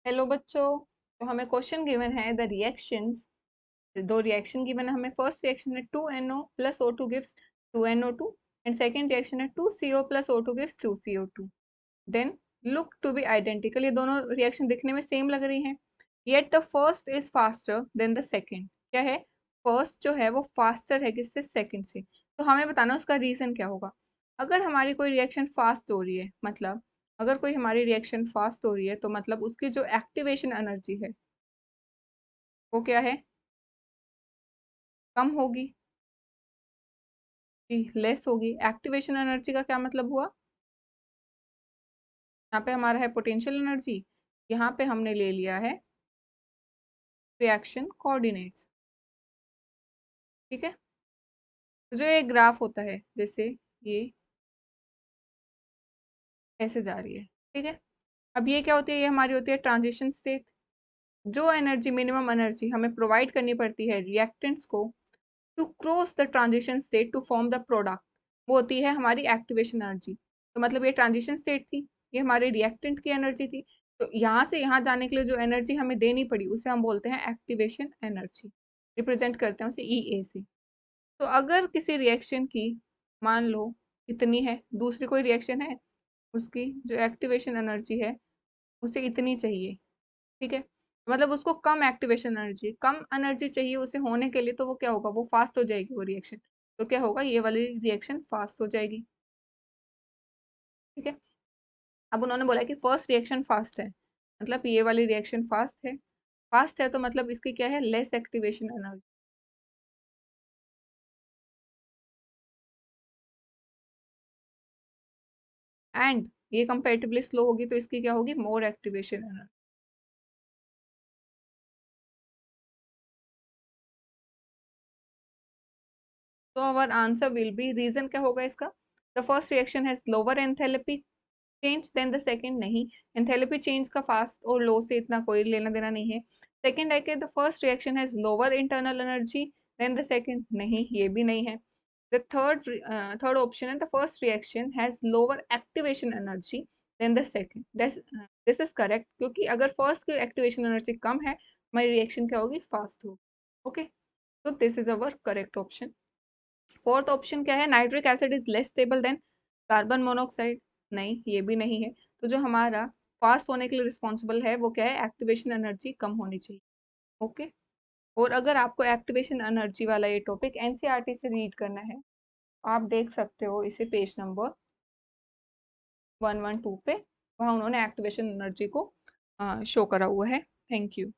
Hello बच्चों। तो हमें क्वेश्चन गिवन है द रिएक्शंस। दो रिएक्शन गिवन है हमें। फर्स्ट रिएक्शन है 2NO plus O2 gives 2NO2 and second reaction है 2CO plus O2 gives 2CO2। Then look to be identical. ये दोनों रिएक्शन दिखने में सेम लग रही हैं। Yet the first is faster than the second. क्या है? फर्स्ट जो है वो फास्टर है किससे? सेकंड से। तो हमें बताना उसका रीजन क्या होगा। अगर हमारी कोई रिएक्शन फास्ट हो रही है, मतलब अगर कोई हमारी रिएक्शन फास्ट हो रही है तो मतलब उसकी जो एक्टिवेशन एनर्जी है वो क्या है? कम होगी कि लेस होगी? एक्टिवेशन एनर्जी का क्या मतलब हुआ? यहाँ पे हमारा है पोटेंशियल एनर्जी, यहाँ पे हमने ले लिया है रिएक्शन कोऑर्डिनेट्स। ठीक है। तो जो ये ग्राफ होता है, जैसे ये ऐसे जा रही है, ठीक है। अब ये क्या होती है? ये हमारी होती है ट्रांजिशन स्टेट। जो एनर्जी, मिनिमम एनर्जी हमें प्रोवाइड करनी पड़ती है रिएक्टेंट्स को to cross the transition state to form the product, वो होती है हमारी एक्टिवेशन एनर्जी। तो मतलब ये ट्रांजिशन स्टेट थी, ये हमारे रिएक्टेंट की एनर्जी थी। तो यहाँ से यहाँ जाने के लिए जो एनर्जी हमें देनी पड़ी उसे हम बोलते हैं एक्टिवेशन एनर्जी। रिप्रेजेंट करते हैं उसे EA से। तो अगर किसी रिएक्शन की, मान लो इतनी है, दूसरी कोई रिएक्शन है, उसकी जो एक्टिवेशन एनर्जी है उसे इतनी चाहिए, ठीक है। मतलब उसको कम एक्टिवेशन एनर्जी, कम एनर्जी चाहिए उसे होने के लिए, तो वो क्या होगा? वो फास्ट हो जाएगी वो रिएक्शन। तो क्या होगा? ये वाली रिएक्शन फास्ट हो जाएगी। ठीक है। अब उन्होंने बोला कि फर्स्ट रिएक्शन फास्ट है, मतलब ये वाली रिएक्शन फास्ट है। फास्ट है तो मतलब इसकी क्या है? Less activation energy. एंड ये कंपेरेटिवली स्लो होगी तो इसकी क्या होगी? More activation energy. तो our answer will be, reason क्या होगा इसका? The first reaction has lower enthalpy change than the second. नहीं, एंथैल्पी चेंज का फास्ट और लो से इतना कोई लेना देना नहीं है। सेकंड है कि the first reaction has lower internal energy than the second. नहीं, ये भी नहीं है। द थर्ड ऑप्शन है the first reaction has lower activation energy than the second. This is correct, क्योंकि अगर फर्स्ट की एक्टिवेशन एनर्जी कम है, हमारी रिएक्शन क्या होगी? फास्ट होगी। ओके, तो this is our correct option. Fourth option क्या है? Nitric acid is less stable then carbon monoxide. नहीं, ये भी नहीं है। तो जो हमारा फास्ट होने के लिए रिस्पॉन्सिबल है वो क्या है? एक्टिवेशन एनर्जी कम होनी चाहिए। ओके। और अगर आपको एक्टिवेशन एनर्जी वाला ये टॉपिक एनसीईआरटी से रीड करना है, आप देख सकते हो इसे पेज नंबर 112 पे। वहाँ उन्होंने एक्टिवेशन एनर्जी को शो करा हुआ है। Thank you.